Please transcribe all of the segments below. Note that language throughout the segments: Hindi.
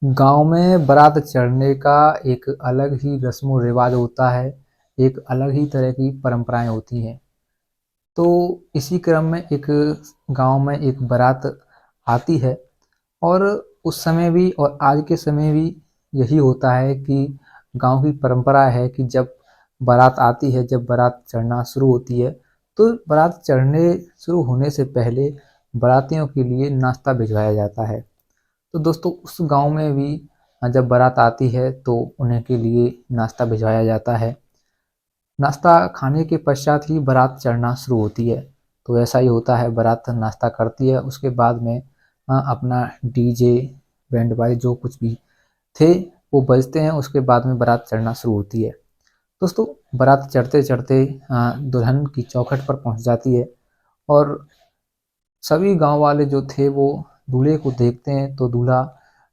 गांव में बारात चढ़ने का एक अलग ही रस्म रिवाज होता है। एक अलग ही तरह की परंपराएं होती हैं। तो इसी क्रम में एक गांव में एक बारात आती है। और उस समय भी और आज के समय भी यही होता है कि गांव की परंपरा है कि जब बारात आती है, जब बारात चढ़ना शुरू होती है, तो बारात चढ़ने शुरू होने से पहले बारातियों के लिए नाश्ता भिजवाया जाता है। तो दोस्तों, उस गांव में भी जब बारात आती है तो उन्हें के लिए नाश्ता भिजवाया जाता है। नाश्ता खाने के पश्चात ही बारात चढ़ना शुरू होती है। तो ऐसा ही होता है, बारात नाश्ता करती है, उसके बाद में अपना डीजे बैंड वाले जो कुछ भी थे वो बजते हैं, उसके बाद में बारात चढ़ना शुरू होती है। दोस्तों, बारात चढ़ते चढ़ते दुल्हन की चौखट पर पहुंच जाती है। और सभी गांव वाले जो थे वो दूल्हे को देखते हैं तो दूल्हा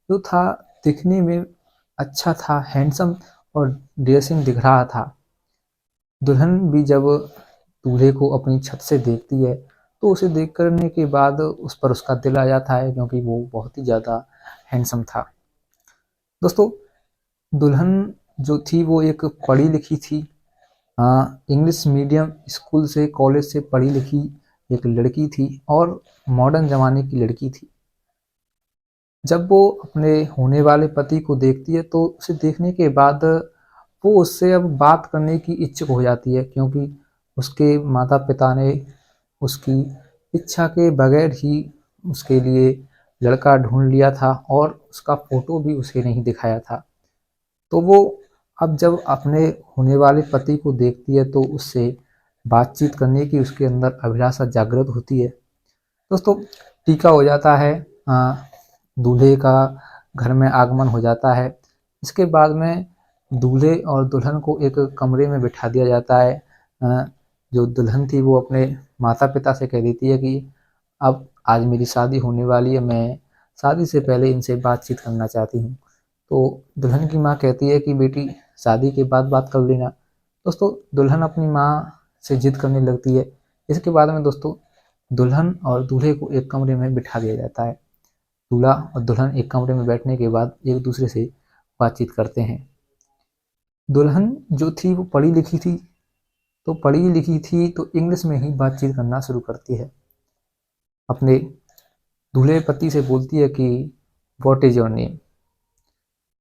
जो था दिखने में अच्छा था, हैंडसम और ड्रेसिंग दिख रहा था। दुल्हन भी जब दूल्हे को अपनी छत से देखती है तो उसे देख करने के बाद उस पर उसका दिल आ जाता है, क्योंकि वो बहुत ही ज़्यादा हैंडसम था। दोस्तों, दुल्हन जो थी वो एक पढ़ी लिखी थी, इंग्लिश मीडियम स्कूल से कॉलेज से पढ़ी लिखी एक लड़की थी और मॉडर्न ज़माने की लड़की थी। जब वो अपने होने वाले पति को देखती है तो उसे देखने के बाद वो उससे अब बात करने की इच्छुक हो जाती है, क्योंकि उसके माता पिता ने उसकी इच्छा के बगैर ही उसके लिए लड़का ढूंढ लिया था और उसका फोटो भी उसे नहीं दिखाया था। तो वो अब जब अपने होने वाले पति को देखती है तो उससे बातचीत करने की उसके अंदर अभिलाषा जागृत होती है। दोस्तों, टीका हो जाता है, दूल्हे का घर में आगमन हो जाता है। इसके बाद में दूल्हे और दुल्हन को एक कमरे में बिठा दिया जाता है। जो दुल्हन थी वो अपने माता पिता से कह देती है कि अब आज मेरी शादी होने वाली है, मैं शादी से पहले इनसे बातचीत करना चाहती हूँ। तो दुल्हन की माँ कहती है कि बेटी, शादी के बाद बात कर लेना। दोस्तों, दुल्हन अपनी माँ से जिद करने लगती है। इसके बाद में दोस्तों, दुल्हन और दूल्हे को एक कमरे में बिठा दिया जाता है। दूल्हा और दुल्हन एक कमरे में बैठने के बाद एक दूसरे से बातचीत करते हैं। दुल्हन जो थी वो पढ़ी लिखी थी, तो पढ़ी लिखी थी तो इंग्लिश में ही बातचीत करना शुरू करती है। अपने दूल्हे पति से बोलती है कि व्हाट इज योर नेम।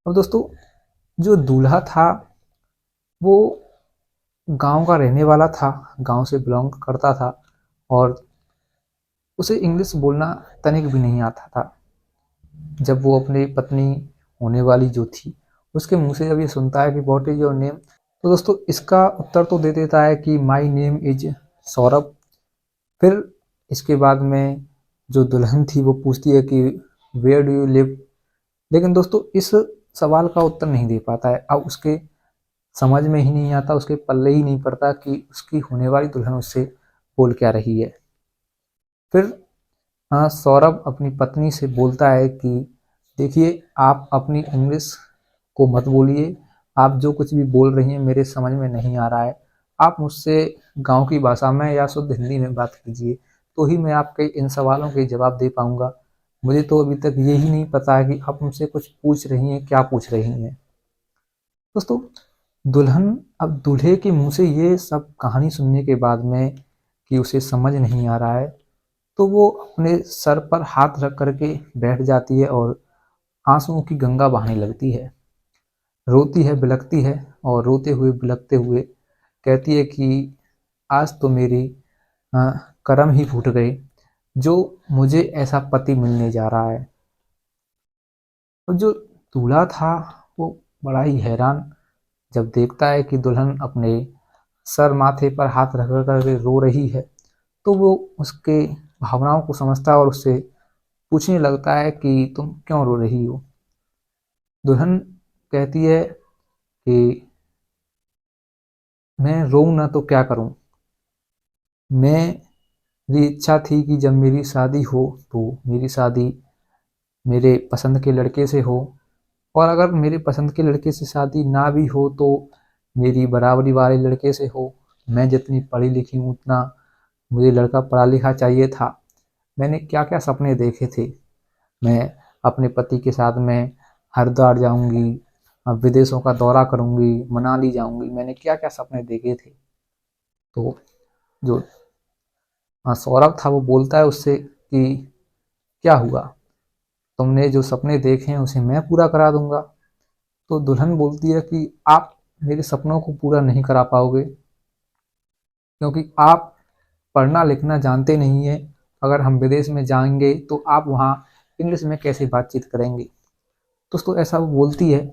अब दोस्तों, जो दूल्हा था वो गांव का रहने वाला था, गांव से बिलोंग करता था और उसे इंग्लिश बोलना तनिक भी नहीं आता था। जब वो अपनी पत्नी होने वाली जो थी उसके मुंह से जब ये सुनता है कि व्हाट इज योर नेम, तो दोस्तों इसका उत्तर तो दे देता है कि माई नेम इज सौरभ। फिर इसके बाद में जो दुल्हन थी वो पूछती है कि वेयर डू यू लिव। लेकिन दोस्तों, इस सवाल का उत्तर नहीं दे पाता है। अब उसके समझ में ही नहीं आता, उसके पल्ले ही नहीं पड़ता कि उसकी होने वाली दुल्हन उससे बोल क्या रही है। फिर सौरभ अपनी पत्नी से बोलता है कि देखिए, आप अपनी इंग्लिश को मत बोलिए, आप जो कुछ भी बोल रही हैं मेरे समझ में नहीं आ रहा है। आप मुझसे गांव की भाषा में या शुद्ध हिंदी में बात कीजिए, तो ही मैं आपके इन सवालों के जवाब दे पाऊंगा। मुझे तो अभी तक यही नहीं पता है कि आप मुझसे कुछ पूछ रही हैं, क्या पूछ रही हैं। दोस्तों, दुल्हन अब दूल्हे के मुंह से ये सब कहानी सुनने के बाद में कि उसे समझ नहीं आ रहा है, तो वो अपने सर पर हाथ रख करके बैठ जाती है और आंसुओं की गंगा बहाने लगती है। रोती है, बिलखती है और रोते हुए बिलखते हुए कहती है कि आज तो मेरी अ, करम ही फूट गए, जो मुझे ऐसा पति मिलने जा रहा है। और जो दूल्हा था वो बड़ा ही हैरान जब देखता है कि दुल्हन अपने सर माथे पर हाथ रख कर के रो रही है, तो वो उसके भावनाओं को समझता है और उससे पूछने लगता है कि तुम क्यों रो रही हो। दुल्हन कहती है कि मैं रोऊं ना तो क्या करूं, मेरी इच्छा थी कि जब मेरी शादी हो तो मेरी शादी मेरे पसंद के लड़के से हो, और अगर मेरे पसंद के लड़के से शादी ना भी हो तो मेरी बराबरी वाले लड़के से हो। मैं जितनी पढ़ी लिखी हूँ उतना मुझे लड़का पढ़ा लिखा चाहिए था। मैंने क्या क्या सपने देखे थे। मैं अपने पति के साथ में हरिद्वार जाऊंगी, विदेशों का दौरा करूंगी, मनाली जाऊंगी, मैंने क्या क्या सपने देखे थे। तो जो सौरभ था वो बोलता है उससे कि क्या हुआ, तुमने जो सपने देखे हैं उसे मैं पूरा करा दूंगा। तो दुल्हन बोलती है कि आप मेरे सपनों को पूरा नहीं करा पाओगे, क्योंकि आप पढ़ना लिखना जानते नहीं है। अगर हम विदेश में जाएंगे तो आप वहाँ इंग्लिश में कैसे बातचीत करेंगे। दोस्तों ऐसा वो बोलती है,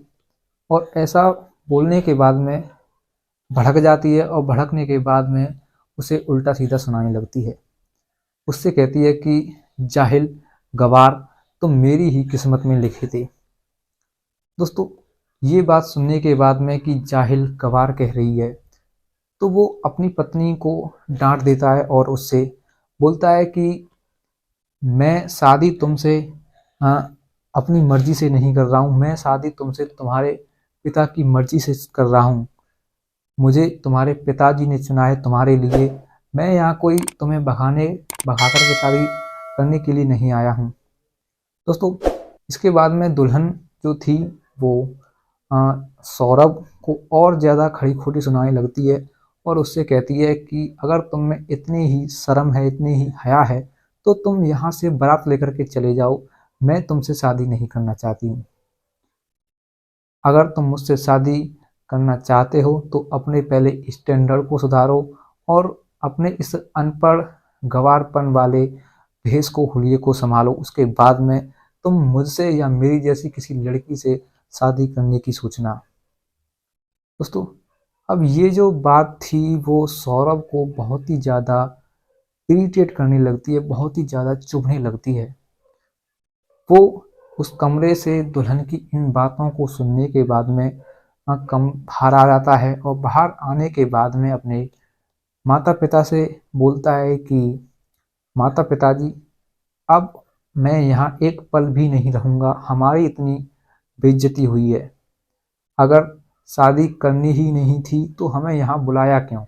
और ऐसा बोलने के बाद में भड़क जाती है, और भड़कने के बाद में उसे उल्टा सीधा सुनाने लगती है। उससे कहती है कि जाहिल, गवार, तुम मेरी ही किस्मत में लिखे थे। दोस्तों ये बात सुनने के बाद में कि जाहिल गवार कह रही है, तो वो अपनी पत्नी को डांट देता है और उससे बोलता है कि मैं शादी तुमसे अपनी मर्जी से नहीं कर रहा हूँ, मैं शादी तुमसे तुम्हारे पिता की मर्जी से कर रहा हूँ। मुझे तुम्हारे पिताजी ने चुना है तुम्हारे लिए, मैं यहाँ कोई तुम्हें भगा कर के शादी करने के लिए नहीं आया हूँ। दोस्तों इसके बाद में दुल्हन जो थी वो सौरभ को और ज़्यादा खड़ी खोटी सुनाने लगती है, और उससे कहती है कि अगर तुम में इतनी ही शर्म है, इतनी ही हया है, तो तुम यहाँ से बारात लेकर के चले जाओ, मैं तुमसे शादी नहीं करना चाहती हूँ। अगर तुम मुझसे शादी करना चाहते हो तो अपने पहले स्टैंडर्ड को सुधारो, और अपने इस अनपढ़ गंवारपन वाले भेष को, हुलिये को संभालो। उसके बाद में तुम मुझसे या मेरी जैसी किसी लड़की से शादी करने की सोचना। दोस्तों अब ये जो बात थी वो सौरभ को बहुत ही ज़्यादा इरिटेट करने लगती है, बहुत ही ज़्यादा चुभने लगती है। वो उस कमरे से दुल्हन की इन बातों को सुनने के बाद में बाहर आ जाता है, और बाहर आने के बाद में अपने माता पिता से बोलता है कि माता पिताजी, अब मैं यहाँ एक पल भी नहीं रहूँगा, हमारी इतनी बेइज्जती हुई है। अगर शादी करनी ही नहीं थी तो हमें यहाँ बुलाया क्यों।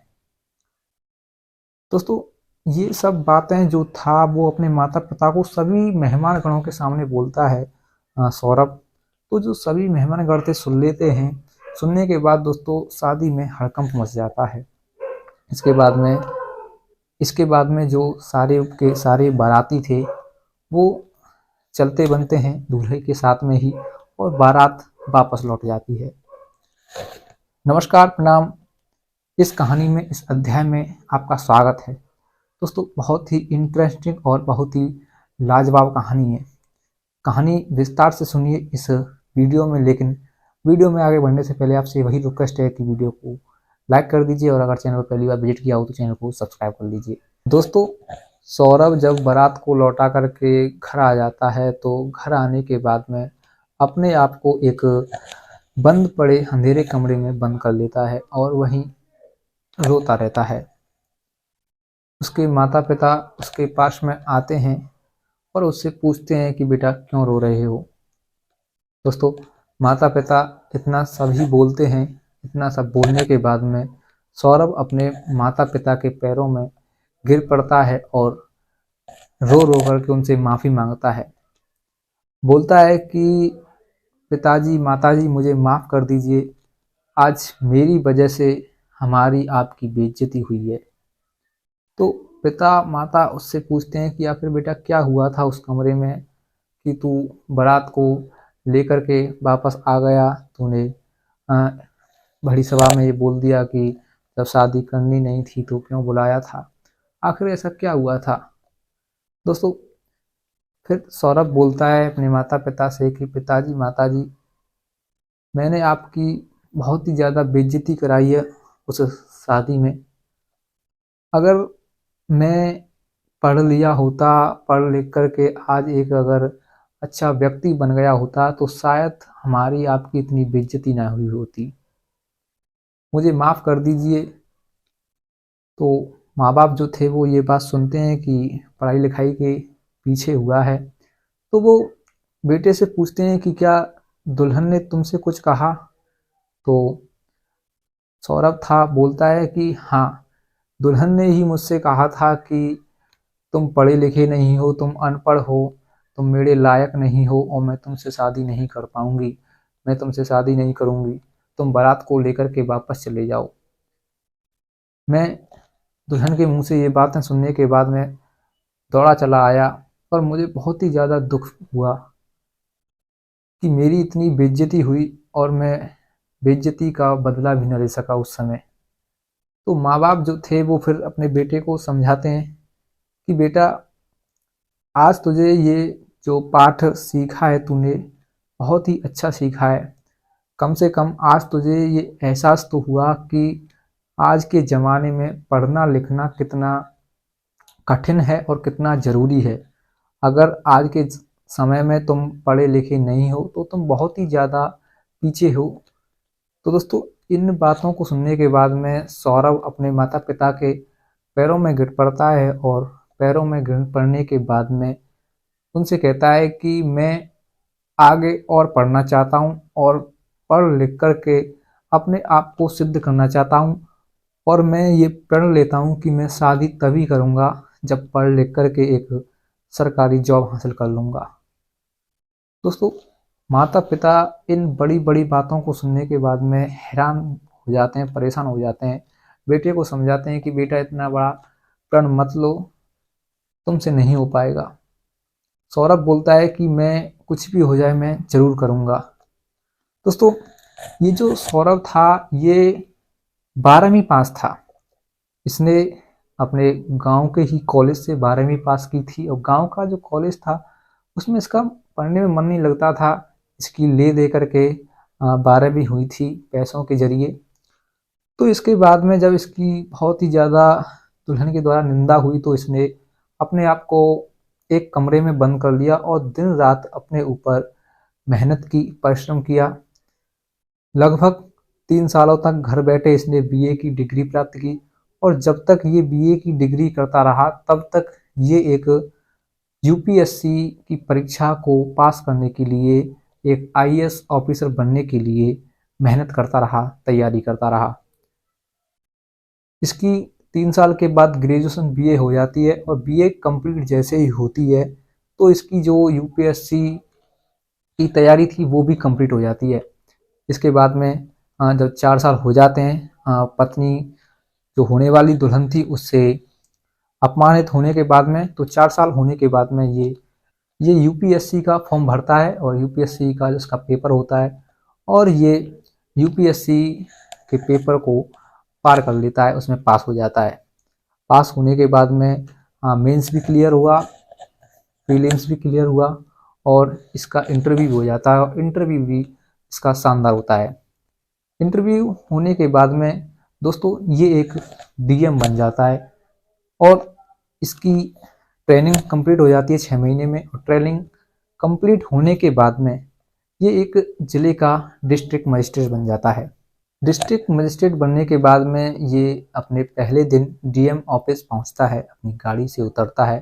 दोस्तों ये सब बातें जो था वो अपने माता पिता को सभी मेहमान गणों के सामने बोलता है सौरभ। तो जो सभी मेहमान गण थे सुन लेते हैं। सुनने के बाद दोस्तों शादी में हड़कंप मच जाता है। इसके बाद में जो सारे के सारे बाराती थे वो चलते बनते हैं दूल्हे के साथ में ही, और बारात वापस लौट जाती है। नमस्कार, प्रणाम। इस कहानी में, इस अध्याय में आपका स्वागत है। दोस्तों बहुत ही इंटरेस्टिंग और बहुत ही लाजवाब कहानी है। कहानी विस्तार से सुनिए इस वीडियो में, लेकिन वीडियो में आगे बढ़ने से पहले आपसे वही रिक्वेस्ट है कि वीडियो को लाइक कर दीजिए, और अगर चैनल पर पहली बार विजिट किया हो तो चैनल को सब्सक्राइब कर लीजिए। दोस्तों सौरभ जब बारात को लौटा करके घर आ जाता है तो घर आने के बाद में अपने आप को एक बंद पड़े अंधेरे कमरे में बंद कर लेता है और वहीं रोता रहता है। उसके माता पिता उसके पास में आते हैं और उससे पूछते हैं कि बेटा क्यों रो रहे हो। दोस्तों माता पिता इतना सभी बोलते हैं। इतना सब बोलने के बाद में सौरभ अपने माता पिता के पैरों में गिर पड़ता है और रो रो करके उनसे माफ़ी मांगता है। बोलता है कि पिताजी, माताजी, मुझे माफ़ कर दीजिए, आज मेरी वजह से हमारी आपकी बेइज्जती हुई है। तो पिता माता उससे पूछते हैं कि आखिर बेटा क्या हुआ था उस कमरे में कि तू बारात को लेकर के वापस आ गया। तूने बड़ी सभा में ये बोल दिया कि जब शादी करनी नहीं थी तो क्यों बुलाया था। आखिर ऐसा क्या हुआ था। दोस्तों फिर सौरभ बोलता है अपने माता पिता से कि पिताजी, माताजी, मैंने आपकी बहुत ही ज़्यादा बेइज्जती कराई है उस शादी में। अगर मैं पढ़ लिया होता, पढ़ लिख कर के आज एक अगर अच्छा व्यक्ति बन गया होता तो शायद हमारी आपकी इतनी बेइज्जती ना हुई होती। मुझे माफ़ कर दीजिए। तो माँ बाप जो थे वो ये बात सुनते हैं कि पढ़ाई लिखाई के पीछे हुआ है, तो वो बेटे से पूछते हैं कि क्या दुल्हन ने तुमसे कुछ कहा। तो सौरभ था बोलता है कि हाँ, दुल्हन ने ही मुझसे कहा था कि तुम पढ़े लिखे नहीं हो, तुम अनपढ़ हो, तुम मेरे लायक नहीं हो और मैं तुमसे शादी नहीं कर पाऊंगी, मैं तुमसे शादी नहीं करूंगी, तुम बारात को लेकर के वापस चले जाओ। मैं दुल्हन के मुंह से ये बातें सुनने के बाद मैं दौड़ा चला आया और मुझे बहुत ही ज़्यादा दुख हुआ कि मेरी इतनी बेइज्जती हुई और मैं बेइज्जती का बदला भी न ले सका उस समय। तो माँ बाप जो थे वो फिर अपने बेटे को समझाते हैं कि बेटा, आज तुझे ये जो पाठ सीखा है तूने, बहुत ही अच्छा सीखा है। कम से कम आज तुझे ये एहसास तो हुआ कि आज के ज़माने में पढ़ना लिखना कितना कठिन है और कितना ज़रूरी है। अगर आज के समय में तुम पढ़े लिखे नहीं हो तो तुम बहुत ही ज़्यादा पीछे हो। तो दोस्तों, इन बातों को सुनने के बाद में सौरभ अपने माता पिता के पैरों में गिर पड़ता है और पैरों में गिर पड़ने के बाद में उनसे कहता है कि मैं आगे और पढ़ना चाहता हूँ और पढ़ लिख कर के अपने आप को सिद्ध करना चाहता हूँ, और मैं ये प्रण लेता हूँ कि मैं शादी तभी करूँगा जब पढ़ लिख कर के एक सरकारी जॉब हासिल कर लूँगा। दोस्तों, माता पिता इन बड़ी बड़ी बातों को सुनने के बाद में हैरान हो जाते हैं, परेशान हो जाते हैं। बेटे को समझाते हैं कि बेटा, इतना बड़ा प्रण मत लो, तुमसे नहीं हो पाएगा। सौरभ बोलता है कि मैं कुछ भी हो जाए मैं जरूर करूँगा। दोस्तों, ये जो सौरभ था ये 12वीं पास था। इसने अपने गांव के ही कॉलेज से 12वीं पास की थी और गांव का जो कॉलेज था उसमें इसका पढ़ने में मन नहीं लगता था। इसकी ले दे करके 12वीं हुई थी पैसों के जरिए। तो इसके बाद में जब इसकी बहुत ही ज़्यादा दुल्हन के द्वारा निंदा हुई तो इसने अपने आप को एक कमरे में बंद कर लिया और दिन रात अपने ऊपर मेहनत की, परिश्रम किया। लगभग 3 सालों तक घर बैठे इसने बीए की डिग्री प्राप्त की और जब तक ये बीए की डिग्री करता रहा तब तक ये एक यूपीएससी की परीक्षा को पास करने के लिए, एक आईएएस ऑफिसर बनने के लिए मेहनत करता रहा, तैयारी करता रहा। इसकी 3 साल के बाद ग्रेजुएशन बीए हो जाती है और बीए कंप्लीट जैसे ही होती है तो इसकी जो यूपीएससी की तैयारी थी वो भी कंप्लीट हो जाती है। इसके बाद में जब 4 साल हो जाते हैं, पत्नी जो होने वाली दुल्हन थी उससे अपमानित होने के बाद में, तो 4 साल होने के बाद में ये यूपीएससी का फॉर्म भरता है और यूपीएससी का जिसका पेपर होता है और ये यूपीएससी के पेपर को पार कर लेता है, उसमें पास हो जाता है। पास होने के बाद में मेंस भी क्लियर हुआ, प्रीलिम्स भी क्लियर हुआ और इसका इंटरव्यू हो जाता है और इंटरव्यू भी इसका शानदार होता है। इंटरव्यू होने के बाद में दोस्तों ये एक डीएम बन जाता है और इसकी ट्रेनिंग कंप्लीट हो जाती है 6 महीने में और ट्रेनिंग कंप्लीट होने के बाद में ये एक ज़िले का डिस्ट्रिक्ट मजिस्ट्रेट बन जाता है। डिस्ट्रिक्ट मजिस्ट्रेट बनने के बाद में ये अपने पहले दिन डीएम ऑफिस पहुंचता है, अपनी गाड़ी से उतरता है।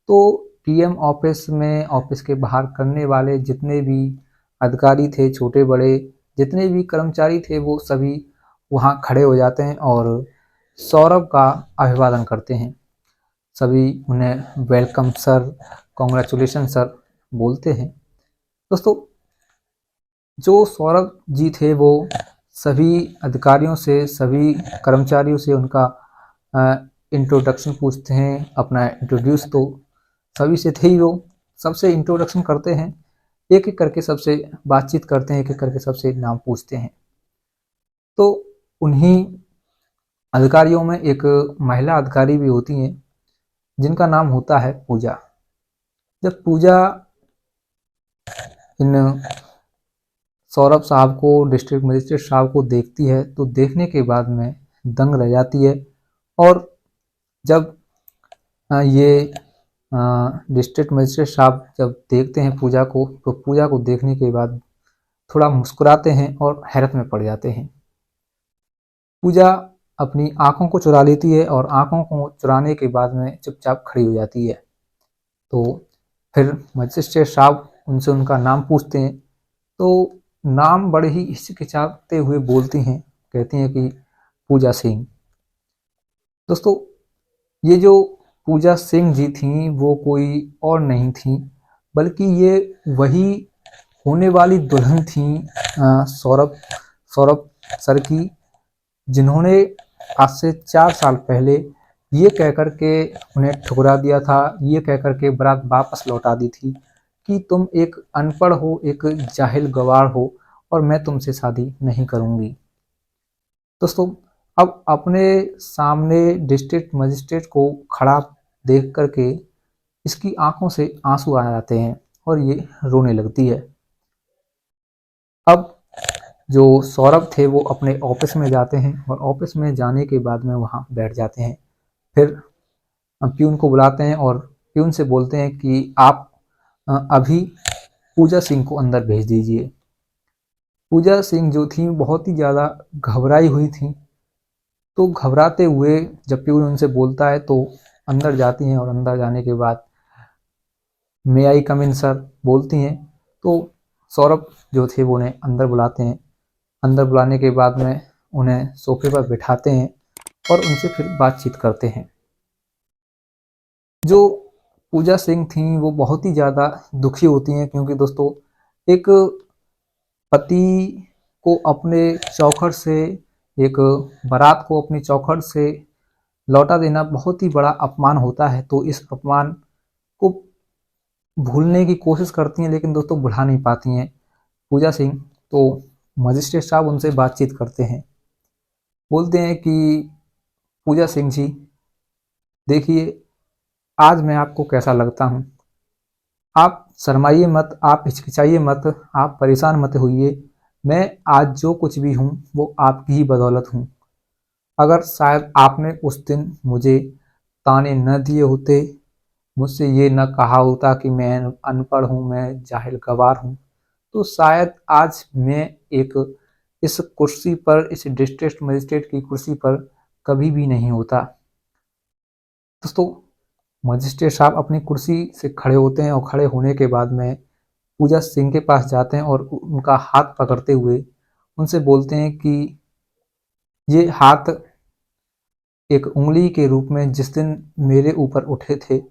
तो डीएम ऑफिस में ऑफिस के बाहर करने वाले जितने भी अधिकारी थे, छोटे बड़े जितने भी कर्मचारी थे, वो सभी वहाँ खड़े हो जाते हैं और सौरभ का अभिवादन करते हैं। सभी उन्हें वेलकम सर, कॉन्ग्रेचुलेशन सर बोलते हैं। दोस्तों, जो सौरभ जी थे वो सभी अधिकारियों से, सभी कर्मचारियों से उनका इंट्रोडक्शन पूछते हैं, अपना इंट्रोड्यूस तो सभी से थे ही, वो सबसे इंट्रोडक्शन करते हैं, एक एक करके सबसे बातचीत करते हैं, एक एक करके सबसे नाम पूछते हैं। तो उन्हीं अधिकारियों में एक महिला अधिकारी भी होती हैं जिनका नाम होता है पूजा। जब पूजा इन सौरभ साहब को, डिस्ट्रिक्ट मजिस्ट्रेट साहब को देखती है तो देखने के बाद में दंग रह जाती है और जब ये डिस्ट्रिक्ट मजिस्ट्रेट साहब जब देखते हैं पूजा को तो पूजा को देखने के बाद थोड़ा मुस्कुराते हैं और हैरत में पड़ जाते हैं। पूजा अपनी आंखों को चुरा लेती है और आंखों को चुराने के बाद में चुपचाप खड़ी हो जाती है। तो फिर मजिस्ट्रेट साहब उनसे उनका नाम पूछते हैं तो नाम बड़े ही हिचकिचाते हुए बोलती हैं, कहती हैं कि पूजा सिंह। दोस्तों, ये जो पूजा सिंह जी थी वो कोई और नहीं थी, बल्कि ये वही होने वाली दुल्हन थी सौरभ सौरभ सर की, जिन्होंने आज से 4 साल पहले ये कहकर के उन्हें ठुकरा दिया था, ये कहकर के बारात वापस लौटा दी थी कि तुम एक अनपढ़ हो, एक जाहिल गवार हो और मैं तुमसे शादी नहीं करूंगी। दोस्तों, अब अपने सामने डिस्ट्रिक्ट मजिस्ट्रेट को खड़ा देख करके इसकी आंखों से आंसू आ जाते हैं और ये रोने लगती है। अब जो सौरभ थे वो अपने ऑफिस में जाते हैं और ऑफिस में जाने के बाद में वहाँ बैठ जाते हैं। फिर प्यून को बुलाते हैं और प्यून से बोलते हैं कि आप अभी पूजा सिंह को अंदर भेज दीजिए। पूजा सिंह जो थी बहुत ही ज़्यादा घबराई हुई थी, तो घबराते हुए जब प्यून उनसे बोलता है तो अंदर जाती हैं और अंदर जाने के बाद मे आई कम इन सर बोलती हैं, तो सौरभ जो थे वो उन्हें अंदर बुलाते हैं। अंदर बुलाने के बाद में उन्हें सोफे पर बिठाते हैं और उनसे फिर बातचीत करते हैं। जो पूजा सिंह थी वो बहुत ही ज़्यादा दुखी होती हैं, क्योंकि दोस्तों एक पति को अपने चौखट से, एक बारात को अपनी चौखट से लौटा देना बहुत ही बड़ा अपमान होता है। तो इस अपमान को भूलने की कोशिश करती हैं, लेकिन दोस्तों भुला नहीं पाती हैं पूजा सिंह। तो मजिस्ट्रेट साहब उनसे बातचीत करते हैं, बोलते हैं कि पूजा सिंह जी देखिए, आज मैं आपको कैसा लगता हूँ। आप शर्माइए मत, आप हिचकिचाइए मत, आप परेशान मत होइए। मैं आज जो कुछ भी हूँ वो आपकी ही बदौलत हूँ। अगर शायद आपने उस दिन मुझे ताने न दिए होते, मुझसे ये न कहा होता कि मैं अनपढ़ हूँ, मैं जाहिल गवार हूँ, तो शायद आज मैं एक इस कुर्सी पर, इस डिस्ट्रिक्ट मजिस्ट्रेट की कुर्सी पर कभी भी नहीं होता। दोस्तों, मजिस्ट्रेट साहब अपनी कुर्सी से खड़े होते हैं और खड़े होने के बाद में पूजा सिंह के पास जाते हैं और उनका हाथ पकड़ते हुए उनसे बोलते हैं कि ये हाथ एक उंगली के रूप में जिस दिन मेरे ऊपर उठे थे,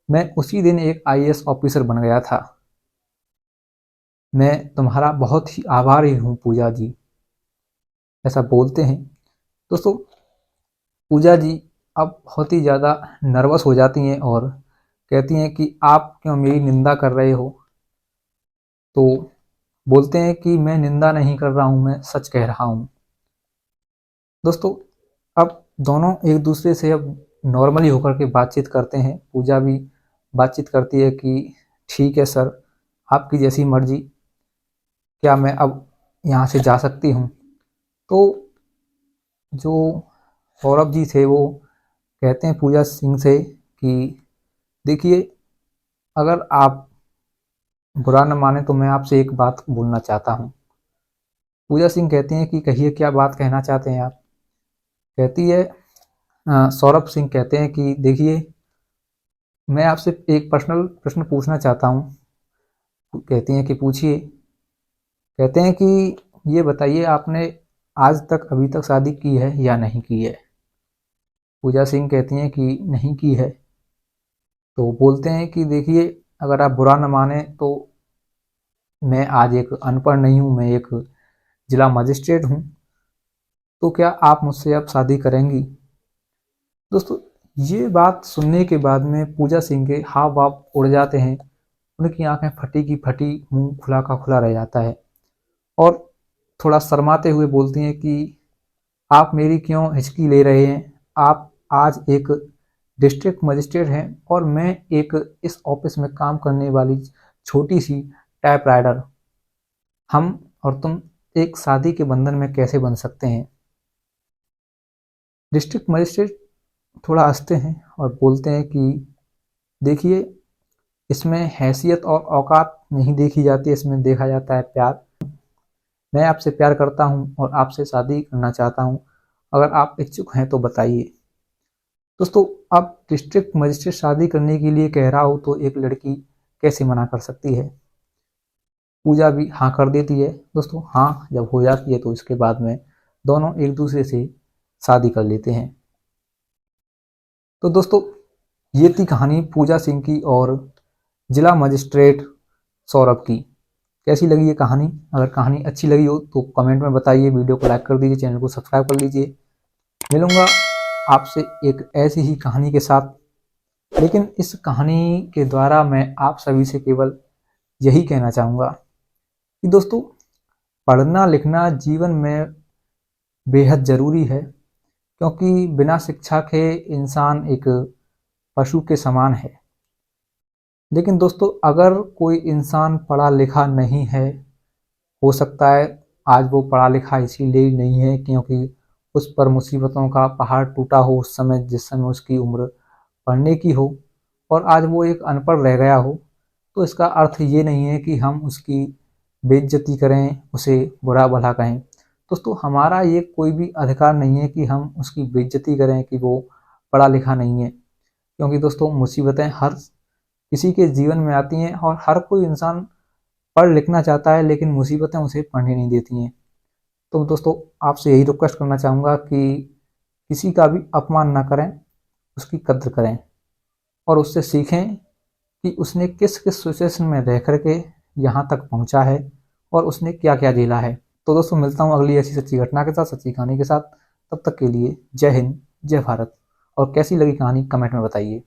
मैं उसी दिन एक आईएएस ऑफिसर बन गया था। मैं तुम्हारा बहुत ही आभारी हूँ पूजा जी, ऐसा बोलते हैं। दोस्तों, पूजा जी अब बहुत ही ज़्यादा नर्वस हो जाती हैं और कहती हैं कि आप क्यों मेरी निंदा कर रहे हो। तो बोलते हैं कि मैं निंदा नहीं कर रहा हूँ, मैं सच कह रहा हूँ। दोस्तों, अब दोनों एक दूसरे से अब नॉर्मली होकर के बातचीत करते हैं। पूजा भी बातचीत करती है कि ठीक है सर, आपकी जैसी मर्जी, क्या मैं अब यहाँ से जा सकती हूँ। तो जो सौरभ जी थे वो कहते हैं पूजा सिंह से कि देखिए, अगर आप बुरा न माने तो मैं आपसे एक बात बोलना चाहता हूँ। पूजा सिंह कहती हैं कि कहिए, क्या बात कहना चाहते हैं आप। कहती है सौरभ सिंह कहते हैं कि देखिए, मैं आपसे एक पर्सनल प्रश्न पूछना चाहता हूँ। कहती हैं कि पूछिए। कहते हैं कि ये बताइए, आपने आज तक अभी तक शादी की है या नहीं की है। पूजा सिंह कहती हैं कि नहीं की है। तो बोलते हैं कि देखिए, अगर आप बुरा न माने तो मैं आज एक अनपढ़ नहीं हूँ, मैं एक जिला मजिस्ट्रेट हूँ, तो क्या आप मुझसे अब शादी करेंगी। दोस्तों, ये बात सुनने के बाद में पूजा सिंह के हाव भाव उड़ जाते हैं। उनकी आंखें फटी की फटी, मुंह खुला का खुला रह जाता है और थोड़ा शर्माते हुए बोलती हैं कि आप मेरी क्यों हिचकी ले रहे हैं। आप आज एक डिस्ट्रिक्ट मजिस्ट्रेट हैं और मैं एक इस ऑफिस में काम करने वाली छोटी सी टाइप राइडर। हम और तुम एक शादी के बंधन में कैसे बन सकते हैं। डिस्ट्रिक्ट मजिस्ट्रेट थोड़ा हंसते हैं और बोलते हैं कि देखिए, इसमें हैसियत और औकात नहीं देखी जाती, इसमें देखा जाता है प्यार। मैं आपसे प्यार करता हूं और आपसे शादी करना चाहता हूं। अगर आप इच्छुक हैं तो बताइए। दोस्तों, अब डिस्ट्रिक्ट मजिस्ट्रेट शादी करने के लिए कह रहा हो तो एक लड़की कैसे मना कर सकती है। पूजा भी हाँ कर देती है। दोस्तों, हाँ जब हो जाती है तो इसके बाद में दोनों एक दूसरे से शादी कर लेते हैं। तो दोस्तों, ये थी कहानी पूजा सिंह की और जिला मजिस्ट्रेट सौरभ की। कैसी लगी ये कहानी? अगर कहानी अच्छी लगी हो तो कमेंट में बताइए, वीडियो को लाइक कर दीजिए, चैनल को सब्सक्राइब कर लीजिए। मिलूंगा आपसे एक ऐसी ही कहानी के साथ, लेकिन इस कहानी के द्वारा मैं आप सभी से केवल यही कहना चाहूँगा कि दोस्तों, पढ़ना लिखना जीवन में बेहद ज़रूरी है, क्योंकि बिना शिक्षा के इंसान एक पशु के समान है। लेकिन दोस्तों, अगर कोई इंसान पढ़ा लिखा नहीं है, हो सकता है आज वो पढ़ा लिखा इसीलिए नहीं है क्योंकि उस पर मुसीबतों का पहाड़ टूटा हो उस समय, जिस समय उसकी उम्र पढ़ने की हो, और आज वो एक अनपढ़ रह गया हो, तो इसका अर्थ ये नहीं है कि हम उसकी बेइज्जती करें, उसे बुरा भला कहें। दोस्तों, हमारा ये कोई भी अधिकार नहीं है कि हम उसकी बेइज्जती करें कि वो पढ़ा लिखा नहीं है, क्योंकि दोस्तों मुसीबतें हर किसी के जीवन में आती हैं और हर कोई इंसान पढ़ लिखना चाहता है, लेकिन मुसीबतें उसे पढ़ने नहीं देती हैं। तो दोस्तों, आपसे यही रिक्वेस्ट करना चाहूँगा कि किसी का भी अपमान ना करें, उसकी कद्र करें और उससे सीखें कि उसने किस किस सिचुएशन में रह करके यहाँ तक पहुँचा है और उसने क्या क्या झेला है। तो दोस्तों, मिलता हूँ अगली ऐसी सच्ची घटना के साथ, सच्ची कहानी के साथ। तब तक के लिए जय हिंद, जय भारत। और कैसी लगी कहानी कमेंट में बताइए।